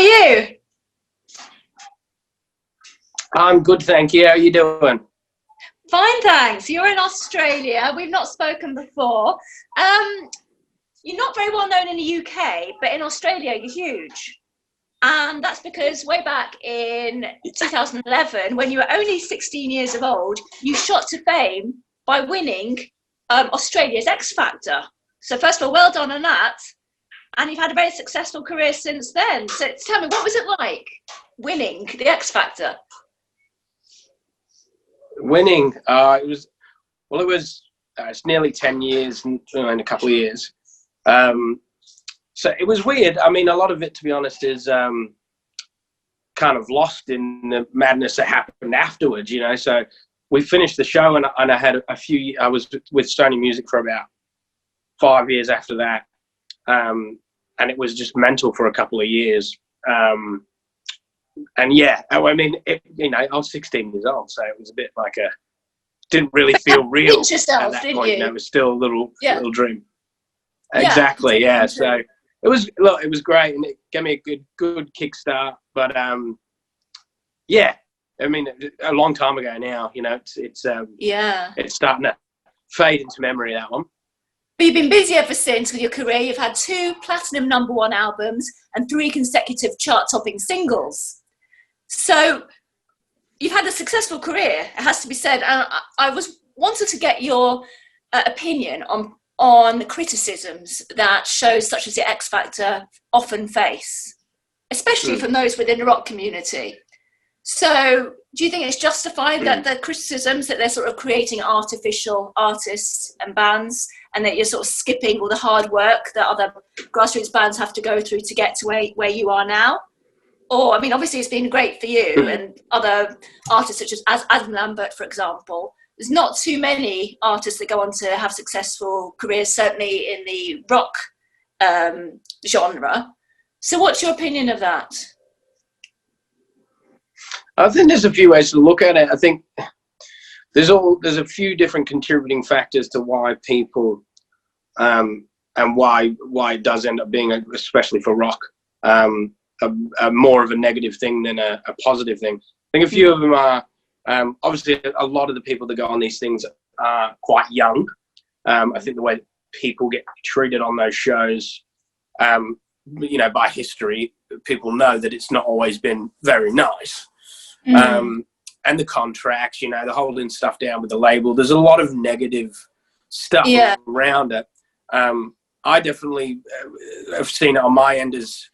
are you? I'm good, thank you. How are you doing? Fine, thanks. You're in Australia. We've not spoken before. You're not very well known in the UK, but in Australia, you're huge. And that's because way back in 2011, when you were only 16 years of old, you shot to fame by winning Australia's X Factor. So first of all, well done on that. And you've had a very successful career since then. So tell me, what was it like winning the X Factor? Winning, it's nearly 10 years in a couple of years. So it was weird. I mean, a lot of it, to be honest, is kind of lost in the madness that happened afterwards, you know. So we finished the show and I had I was with Sony Music for about 5 years after that. And it was just mental for a couple of years. And yeah, I mean, I was 16 years old, so it was a bit like didn't really feel real yourself, at that didn't point. you? You know, it was still a little dream. Yeah, Exactly, yeah. So it was great, and it gave me a good kickstart. But yeah, I mean, a long time ago now. You know, it's starting to fade into memory, that one. But you've been busy ever since with your career. You've had 2 platinum #1 albums and 3 consecutive chart-topping singles. So you've had a successful career, it has to be said. And I wanted to get your opinion on the criticisms that shows such as the X Factor often face, especially from those within the rock community. So do you think it's justified that the criticisms that they're sort of creating artificial artists and bands, and that you're sort of skipping all the hard work that other grassroots bands have to go through to get to where you are now? Or, I mean, obviously it's been great for you and other artists such as Adam Lambert, for example. There's not too many artists that go on to have successful careers, certainly in the rock genre. So what's your opinion of that? I think there's a few ways to look at it. I think there's a few different contributing factors to why people and why it does end up being, especially for rock, a more of a negative thing than a positive thing. I think a few of them are obviously a lot of the people that go on these things are quite young. I think the way people get treated on those shows, by history, people know that it's not always been very nice. And the contracts, the holding stuff down with the label. There's a lot of negative stuff around it. I definitely have seen it on my end as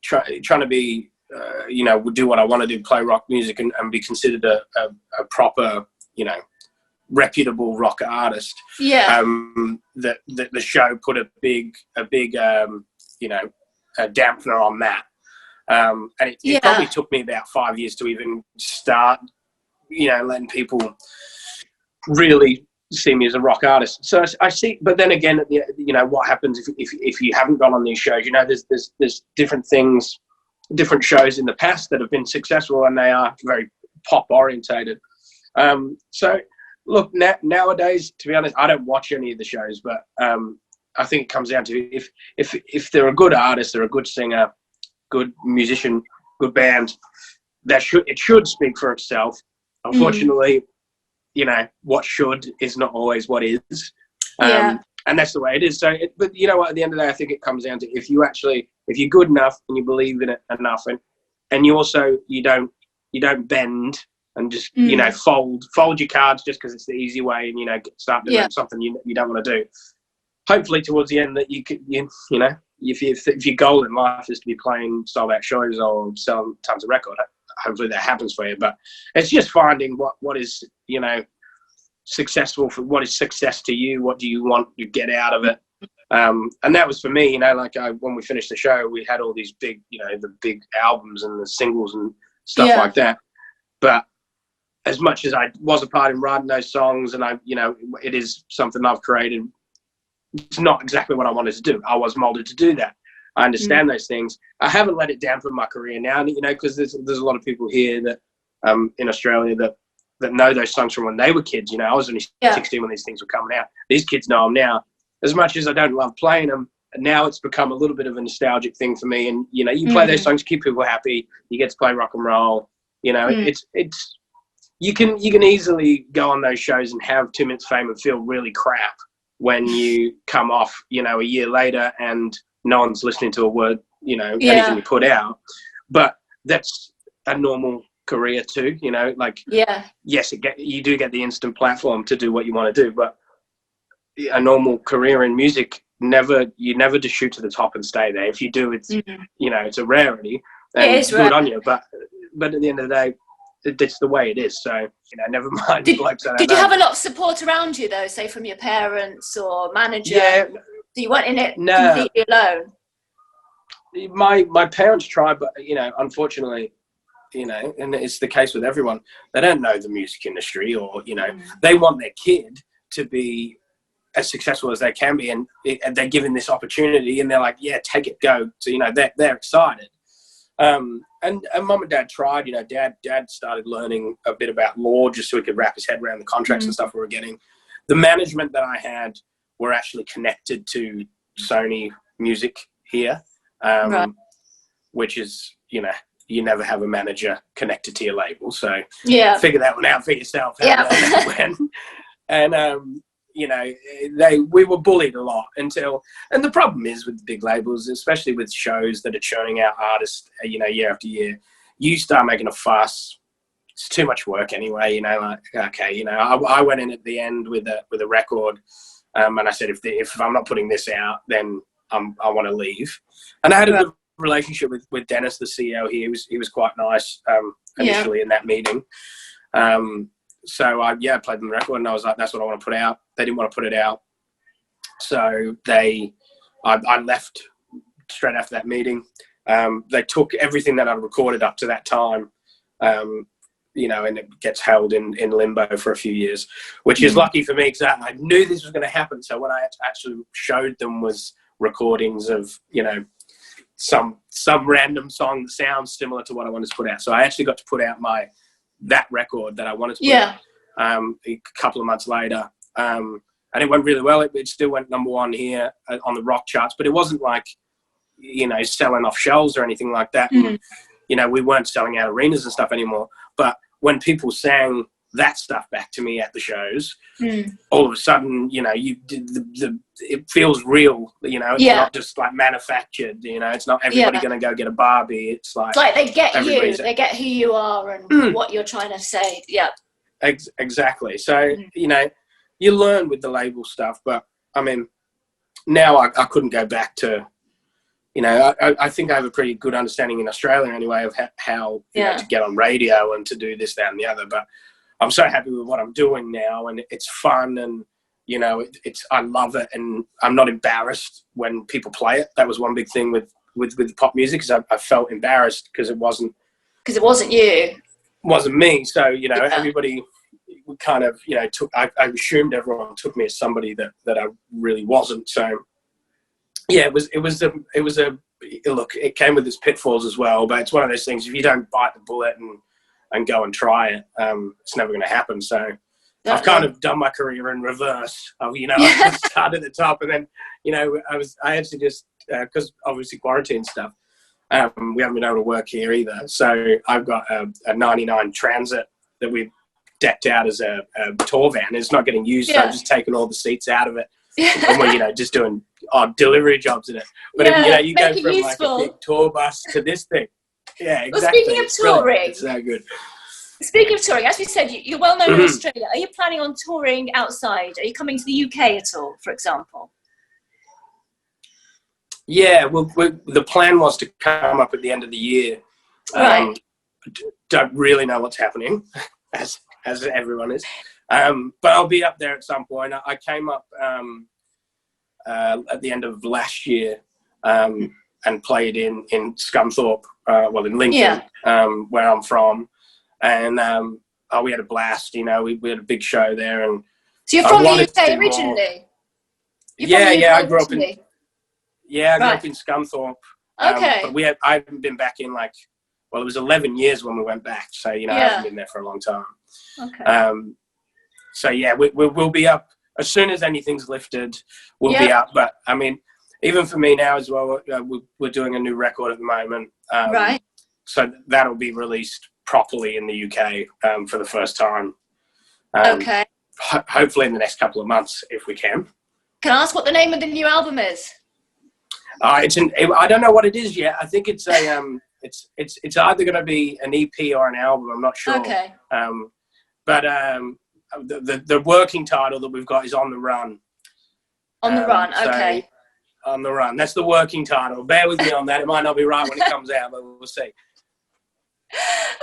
trying to be, do what I want to do, play rock music and be considered a proper, reputable rock artist. Yeah. That the show put a big a dampener on that. And it probably took me about 5 years to even start, letting people really see me as a rock artist. So I see, but then again, what happens if you haven't gone on these shows? There's different things, different shows in the past that have been successful, and they are very pop orientated. So look, nowadays, to be honest, I don't watch any of the shows, but I think it comes down to if they're a good artist or a good singer, good musician, good band, it should speak for itself. Unfortunately, what should is not always what is. And that's the way it is. So, but you know what, at the end of the day, I think it comes down to if you're good enough and you believe in it enough, and you also, you don't bend and just, fold your cards just because it's the easy way and, start doing something you don't want to do. Hopefully towards the end that if your goal in life is to be playing sold out shows or selling tons of record, hopefully that happens for you. But it's just finding what is, successful for what is success to you. What do you want to get out of it? And that was for me, when we finished the show, we had all these big, the big albums and the singles and stuff like that. But as much as I was a part in writing those songs and it is something I've created, it's not exactly what I wanted to do. I was molded to do that. I understand those things. I haven't let it dampen my career now, because there's a lot of people here that in Australia that know those songs from when they were kids. I was only 16 when these things were coming out. These kids know them now. As much as I don't love playing them, now it's become a little bit of a nostalgic thing for me. And, you know, you play those songs, keep people happy. You get to play rock and roll. You know, it's you can easily go on those shows and have 2 minutes fame and feel really crap when you come off, you know, a year later and no one's listening to a word, you know, anything you put out. But that's a normal career too, you know, like, yes, you do get the instant platform to do what you want to do, but a normal career in music, you never just shoot to the top and stay there. If you do, it's, you know, it's a rarity, and it's good on you, but at the end of the day, it's the way it is. So, you know, never mind. Did you have a lot of support around you though, say from your parents or manager? Yeah. So you weren't in it completely alone? My parents tried, but, you know, unfortunately, you know, and it's the case with everyone, they don't know the music industry, or, you know, they want their kid to be as successful as they can be, and they're given this opportunity and they're like, yeah, take it, go. So, you know, they're excited. And mum and dad tried, you know, dad started learning a bit about law just so he could wrap his head around the contracts and stuff we were getting. The management that I had were actually connected to Sony Music here, which is, you know, you never have a manager connected to your label. So figure that one out for yourself. And, you know, we were bullied a lot and the problem is with the big labels, especially with shows that are churning out artists, you know, year after year, you start making a fuss. It's too much work anyway, you know, like, okay, you know, I went in at the end with a record, and I said, if I'm not putting this out, then I want to leave. And I had a good relationship with Dennis, the CEO here. He was quite nice initially in that meeting. So I played them the record and I was like, that's what I want to put out. They didn't want to put it out. So I left straight after that meeting. They took everything that I'd recorded up to that time, you know, and it gets held in limbo for a few years, which is lucky for me because I knew this was going to happen. So what I actually showed them was recordings of, you know, some random song that sounds similar to what I wanted to put out. So I actually got to put out that record that I wanted to put out a couple of months later. And it went really well. It still went number 1 here on the rock charts, but it wasn't like, you know, selling off shelves or anything like that. And, you know, we weren't selling out arenas and stuff anymore. But when people sang that stuff back to me at the shows, all of a sudden, you know, it feels real, you know, it's not just like manufactured, you know, it's not everybody going to go get a Barbie. It's like they get you, they get who you are and what you're trying to say. Exactly. So, you know, you learn with the label stuff, but I mean, now I couldn't go back to, you know, I think I have a pretty good understanding in Australia anyway of how you know, to get on radio and to do this, that and the other, but I'm so happy with what I'm doing now, and it's fun, and, you know, I love it, and I'm not embarrassed when people play it. That was one big thing with pop music, because I felt embarrassed because it wasn't you. Wasn't me. So, you know, everybody kind of, you know, I assumed everyone took me as somebody that I really wasn't. So, yeah, it was a look, it came with its pitfalls as well, but it's one of those things, if you don't bite the bullet and go and try it, it's never going to happen. So I've kind of done my career in reverse. You know, I started at the top, and then, you know, I actually just, because obviously quarantine stuff, we haven't been able to work here either. So I've got a 99 Transit that we decked out as a tour van. It's not getting used, so I'm just taking all the seats out of it. And we're, you know, just doing delivery jobs in it. But if, you know, you go from like a big tour bus to this thing. Yeah, exactly. Well, speaking of touring, it's so good. Speaking of touring, as we said, you're well known in Australia. Are you planning on touring outside? Are you coming to the UK at all, for example? Yeah, well, the plan was to come up at the end of the year. Right. Don't really know what's happening, as everyone is. But I'll be up there at some point. I came up at the end of last year and played in Scunthorpe, in Lincoln, where I'm from. And we had a blast, you know, we had a big show there. And so you're from the UK originally? I grew up in... Yeah, I grew up in Scunthorpe. Okay. But I haven't been back in it was 11 years when we went back. So, you know, I haven't been there for a long time. Okay. So, yeah, we'll be up. As soon as anything's lifted, we'll be up. But, I mean, even for me now as well, we're doing a new record at the moment. Right. So that'll be released properly in the UK for the first time. Okay. Hopefully in the next couple of months, if we can. Can I ask what the name of the new album is? I don't know what it is yet. I think it's it's either going to be an EP or an album. I'm not sure. Okay. But the working title that we've got is On the Run. On the Run. Okay. So, On the Run. That's the working title. Bear with me on that. It might not be right when it comes out, but we'll see.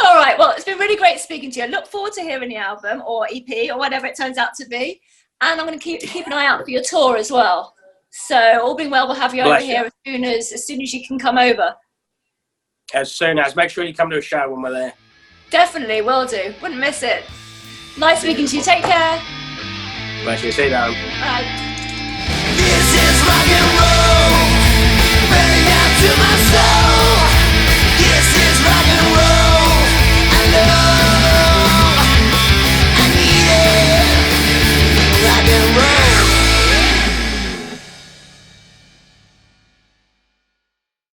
All right. Well, it's been really great speaking to you. I look forward to hearing the album or EP or whatever it turns out to be. And I'm going to keep an eye out for your tour as well. So all being well, we'll have you over here as soon as you can come over. As soon as. Make sure you come to a show when we're there. Definitely, will do. Wouldn't miss it. Nice speaking to you. Take care. Bless you. See you, darling. Bye.